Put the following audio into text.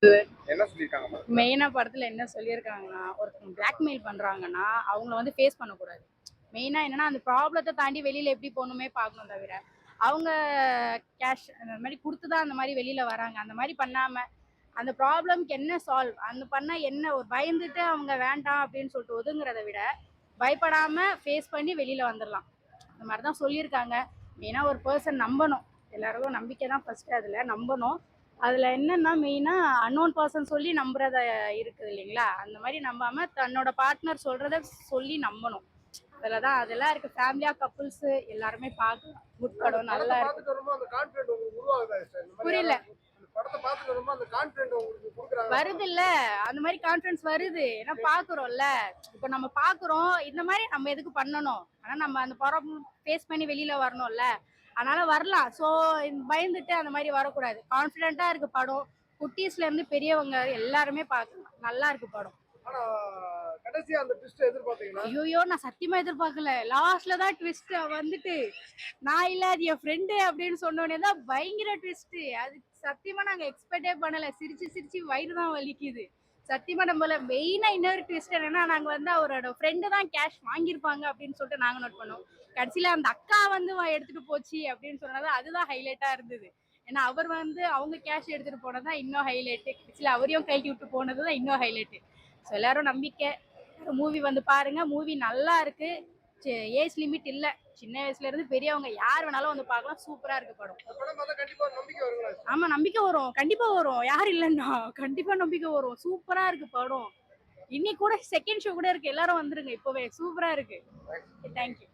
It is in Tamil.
என்ன சொல்லியிருக்காங்க படத்துல? மெயினா படத்துல என்ன சொல்லியிருக்காங்கன்னா, ஒருத்தவங்க பிளாக்மெயில் பண்றாங்கன்னா, அவங்கள வந்து ஃபேஸ் பண்ணக்கூடாது. மெயினா என்னன்னா, அந்த ப்ராப்ளத்த தாண்டி வெளில எப்படி போணுமே பார்க்கணும் தவிர, அவங்க கேஷ் அந்த மாரி குடுத்து தான் அந்த மாரி வெளில வராங்க. அந்த மாரி பண்ணாம, அந்த ப்ராப்ளம்க்கு என்ன சால்வ்? அந்த பண்ணா என்ன ஒரு பயந்துட்டு அவங்க வேண்டாம் அப்படின்னு சொல்லிட்டு ஒதுங்குறத விட, பயப்படாம ஃபேஸ் பண்ணி வெளில வந்துரலாம். அந்த மாரி தான் சொல்லியிருக்காங்க. மெயினா ஒரு பெர்சன் நம்பணும். எல்லாருக்கும் நம்பிக்கை தான் ஃபர்ஸ்ட்டு அதுல நம்பணும். அதுல என்னன்னா மெயினா அன்னோன் பெர்சன் சொல்லி நம்புறத இருக்குது இல்லைங்களா? அந்த மாரி நம்பாம தன்னோட பார்ட்னர் சொல்றத சொல்லி நம்பணும். அதுல தான் அதெல்லாம் இருக்கு. ஃபேமிலியா கப்புள்ஸு எல்லாருமே பார்க்கலாம். குட் அந்த படம் படத்த நல்லா இருக்கு. பார்த்துட்டு வரும்போது அந்த கான்ஃபிடென்ட் உங்களுக்கு உருவாகுதா சிஸ்டர்? இந்த மாரி புரியல. யாராவது அந்த படத்த பார்த்துட்டு வரும்போது அந்த கான்ஃபிடென்ட் உங்களுக்கு குடுக்குறாங்களா படம்? வருதுல்ல. அந்த மாரி கான்ஃபிடன்ஸ் வருது. ஏன்னா பார்க்குறோம்ல. இப்ப நம்ம பார்க்குறோம். இந்த மாரி நம்ம எதுக்கு பண்ணணும்? ஆனா நம்ம அந்த ப்ராப்ளம் ஃபேஸ் பண்ணி வெளில வரணும்ல. அதனால வரலாம். ஸோ பயந்துட்டு அந்த மாரி வரக்கூடாது. கான்ஃபிடென்ட்டா இருக்கு படம். குட்டீஸ்ல இருந்து பெரியவங்க எல்லாருமே பார்க்கலாம். நல்லா இருக்கு படம். ஆனா கடைசியா அந்த ட்விஸ்ட்ட எதிர்பார்த்தீங்களா? ஐய்யய்யோ! நான் சத்தியமா எதிர்பார்க்கல. லாஸ்ட்ல தான் ட்விஸ்ட் வந்துட்டு, நான் இல்ல அது என் ஃப்ரெண்டு அப்படின்னு சொன்னோனே தான் பயங்கர ட்விஸ்ட்டு. அது சத்தியமா நாங்க எக்ஸ்பெக்ட்டே பண்ணல. சிரிச்சு சிரிச்சு வயிறு தான் வலிக்குது. சத்தியமா நம்பல. மெயினா இன்னொரு ட்விஸ்ட் என்னன்னா, நாங்க வந்து அவரோட ஃப்ரெண்டு தான் கேஷ் வாங்கியிருப்பாங்க அப்படின்னு சொல்லிட்டு நாங்க நோட் பண்ணோம். கடைசில அந்த அக்கா வந்து எடுத்துட்டு போச்சு அப்படின்னு சொன்னது அதுதான் ஹைலைட்டா இருந்தது. ஏன்னா அவர் வந்து அவங்க கேஷ் எடுத்துட்டு போனது தான் இன்னும் ஹைலைட்டு. கடைசில அவரையும் கழட்டி விட்டு போனது தான் இன்னும் ஹைலைட்டு. ஸோ எல்லாரும் நம்பிக்கை. மூவி வந்து பாருங்க. மூவி நல்லா இருக்கு. ஏஜ் லிமிட் இல்ல. சின்ன வயசுல இருந்து பெரியவங்க யார் வேணாலும் வந்து பார்க்கலாம். சூப்பரா இருக்கு படம். இந்த படம் பார்த்தா கண்டிப்பா ஒரு நம்பிக்கை வருங்களா சிஸ்டர்? ஆமா நம்பிக்கை வரும். கண்டிப்பா வரும். யார் இல்லன்னா? கண்டிப்பா நம்பிக்கை வரும். சூப்பரா இருக்கு படம். இன்னைக்கு கூட செகண்ட் ஷோ கூட இருக்கு. எல்லாரும் வந்துருங்க இப்பவே. சூப்பரா இருக்கு. Thank you.